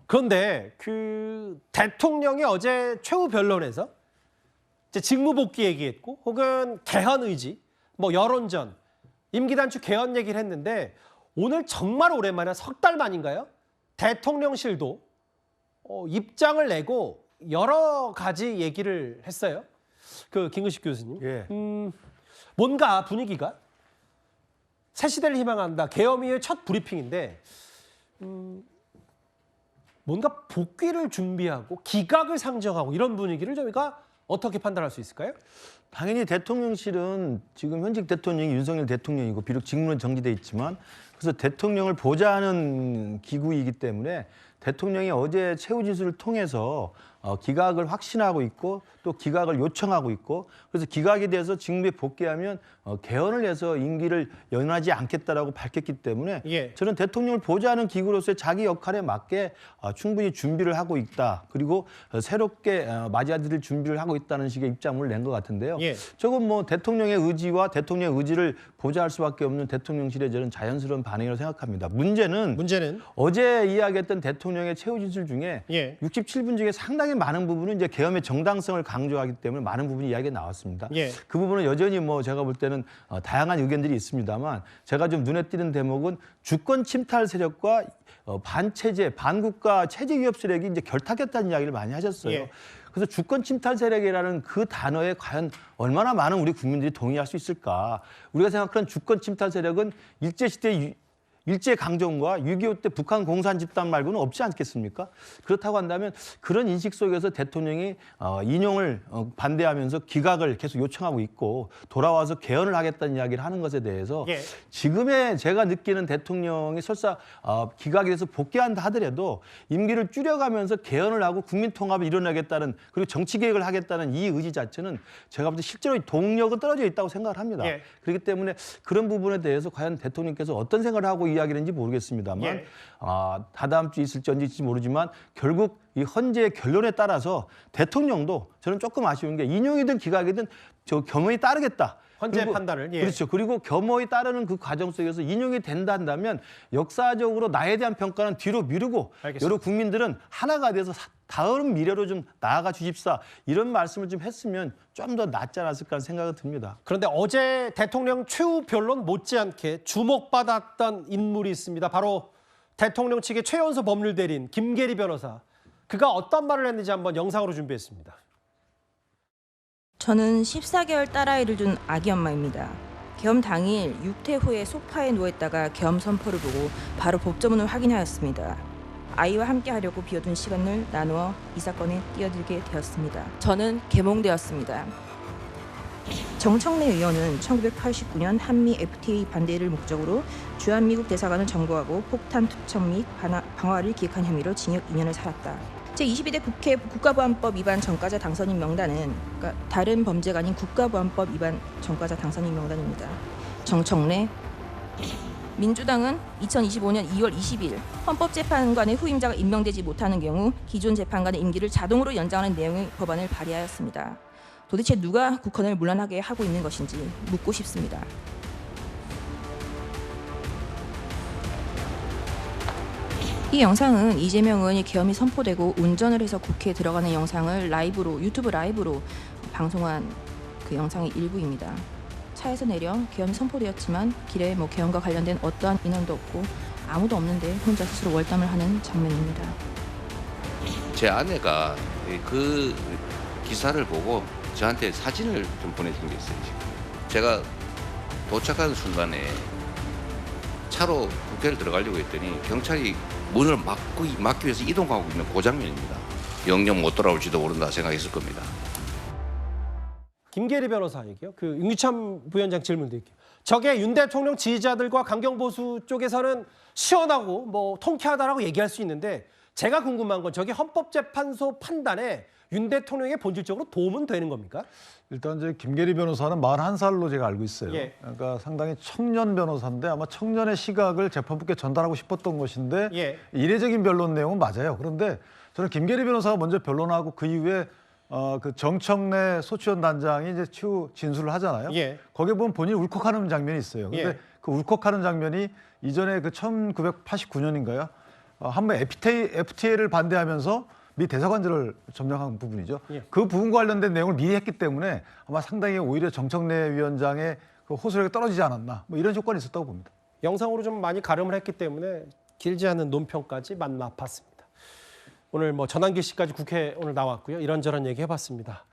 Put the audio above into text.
그런데 그 대통령이 어제 최후 변론에서 이제 직무 복귀 얘기했고 혹은 개헌 의지, 뭐 여론전, 임기 단축 개헌 얘기를 했는데 오늘 정말 오랜만에 석 달 만인가요? 대통령실도 입장을 내고 여러 가지 얘기를 했어요. 그 김근식 교수님. 예. 뭔가 분위기가 새 시대를 희망한다. 계엄 이후의 첫 브리핑인데 뭔가 복귀를 준비하고 기각을 상정하고 이런 분위기를 저희가 어떻게 판단할 수 있을까요? 당연히 대통령실은 지금 현직 대통령이 윤석열 대통령이고 비록 직무는 정지돼 있지만 그래서 대통령을 보좌하는 기구이기 때문에 대통령이 어제 최후 진술을 통해서 기각을 확신하고 있고 또 기각을 요청하고 있고 그래서 기각에 대해서 직무에 복귀하면 개헌을 해서 임기를 연하지 않겠다라고 밝혔기 때문에 예. 저는 대통령을 보좌하는 기구로서의 자기 역할에 맞게 충분히 준비를 하고 있다. 그리고 새롭게 맞이할 준비를 하고 있다는 식의 입장을 낸 것 같은데요. 예. 저건 뭐 대통령의 의지와 대통령의 의지를 보좌할 수밖에 없는 대통령실의 저는 자연스러운 반응이라고 생각합니다. 문제는 어제 이야기했던 대통령의 최후 진술 중에 67분 중에 상당히 많은 부분은 이제 계엄의 정당성을 강조하기 때문에 많은 부분이 이야기가 나왔습니다. 그 부분은 여전히 뭐 제가 볼 때는 다양한 의견들이 있습니다만 제가 좀 눈에 띄는 대목은 주권 침탈 세력과 반체제, 반국가 체제 위협 세력이 이제 결탁했다는 이야기를 많이 하셨어요. 그래서 주권 침탈 세력이라는 그 단어에 과연 얼마나 많은 우리 국민들이 동의할 수 있을까? 우리가 생각하는 주권 침탈 세력은 일제시대 일제강점과 6.25 때 북한 공산 집단 말고는 없지 않겠습니까? 그렇다고 한다면 그런 인식 속에서 대통령이 인용을 반대하면서 기각을 계속 요청하고 있고 돌아와서 개헌을 하겠다는 이야기를 하는 것에 대해서 지금의 제가 느끼는 대통령이 설사 기각에 대해서 복귀한다 하더라도 임기를 줄여가면서 개헌을 하고 국민통합을 이뤄내겠다는 그리고 정치개혁을 하겠다는 이 의지 자체는 제가 볼 때 실제로 동력은 떨어져 있다고 생각을 합니다. 그렇기 때문에 그런 부분에 대해서 과연 대통령께서 어떤 생각을 하고 이야기는지 모르겠습니다만 다다음 주에 있을지 언제일지 모르지만 결국 이 헌재의 결론에 따라서 대통령도 저는 조금 아쉬운 게 인용이든 기각이든 저 겸허히 따르겠다. 헌재 판단을. 그렇죠. 그리고 겸허히 따르는 그 과정 속에서 인용이 된다 한다면 역사적으로 나에 대한 평가는 뒤로 미루고 여러 국민들은 하나가 돼서 다음 미래로 좀 나아가 주십사 이런 말씀을 좀 했으면 좀 더 낫지 않았을까 하는 생각이 듭니다. 그런데 어제 대통령 최후 변론 못지않게 주목받았던 인물이 있습니다. 바로 대통령 측의 최연소 법률 대리인 김계리 변호사. 그가 어떤 말을 했는지 한번 영상으로 준비했습니다. 저는 14개월 딸아이를 둔 아기 엄마입니다. 계엄 당일 육퇴 후에 소파에 누워있다가 계엄 선포를 보고 바로 법조문을 확인하였습니다. 아이와 함께 하려고 비워둔 시간을 나누어 이 사건에 뛰어들게 되었습니다. 저는 계몽되었습니다. 정청래 의원은 1989년 한미 FTA 반대를 목적으로 주한미국 대사관을 점거하고 폭탄 투척 및 방화를 기획한 혐의로 징역 2년을 살았다. 제22대 국회 국가보안법 위반 전과자 당선인 명단은 다른 범죄가 아닌 국가보안법 위반 전과자 당선인 명단입니다. 정청래 민주당은 2025년 2월 20일 헌법재판관의 후임자가 임명되지 못하는 경우 기존 재판관의 임기를 자동으로 연장하는 내용의 법안을 발의하였습니다. 도대체 누가 국헌을 문란하게 하고 있는 것인지 묻고 싶습니다. 이 영상은 이재명 의원이 계엄이 선포되고 운전을 해서 국회에 들어가는 영상을 유튜브 라이브로 방송한 그 영상의 일부입니다. 차에서 내려 계엄이 선포되었지만 길에 계엄과 관련된 어떠한 인원도 없고 아무도 없는데 혼자 스스로 월담을 하는 장면입니다. 제 아내가 그 기사를 보고 저한테 사진을 좀 보내준 게 있어요. 지금. 제가 도착하는 순간에 차로 국회를 들어가려고 했더니 경찰이 문을 막기 위해서 이동하고 있는 그 장면입니다. 영영 못 돌아올지도 모른다 생각했을 겁니다. 김계리 변호사 얘기요. 그 윤기찬 부위원장 질문 드릴게요. 저게 윤 대통령 지지자들과 강경보수 쪽에서는 시원하고 뭐 통쾌하다라고 얘기할 수 있는데 제가 궁금한 건 저게 헌법재판소 판단에 윤 대통령의 본질적으로 도움은 되는 겁니까? 일단 이제 김계리 변호사는 41살로 제가 알고 있어요. 그러니까 상당히 청년 변호사인데 아마 청년의 시각을 재판부께 전달하고 싶었던 것인데 이례적인 변론 내용은 맞아요. 그런데 저는 김계리 변호사가 먼저 변론하고 그 이후에 그 정청래 소추연 단장이 이제 추후 진술을 하잖아요. 거기에 보면 본인이 울컥하는 장면이 있어요. 근데 그 울컥하는 장면이 이전에 그 1989년인가요? 한번 FTA를 반대하면서 미 대사관들을 점령한 부분이죠. 예. 그 부분과 관련된 내용을 미리 했기 때문에 아마 상당히 오히려 정청래 위원장의 그 호소력이 떨어지지 않았나 뭐 이런 조건이 있었다고 봅니다. 영상으로 좀 많이 가름을 했기 때문에 길지 않은 논평까지 만나봤습니다. 오늘 뭐 전환기 씨까지 국회 오늘 나왔고요. 이런저런 얘기 해봤습니다.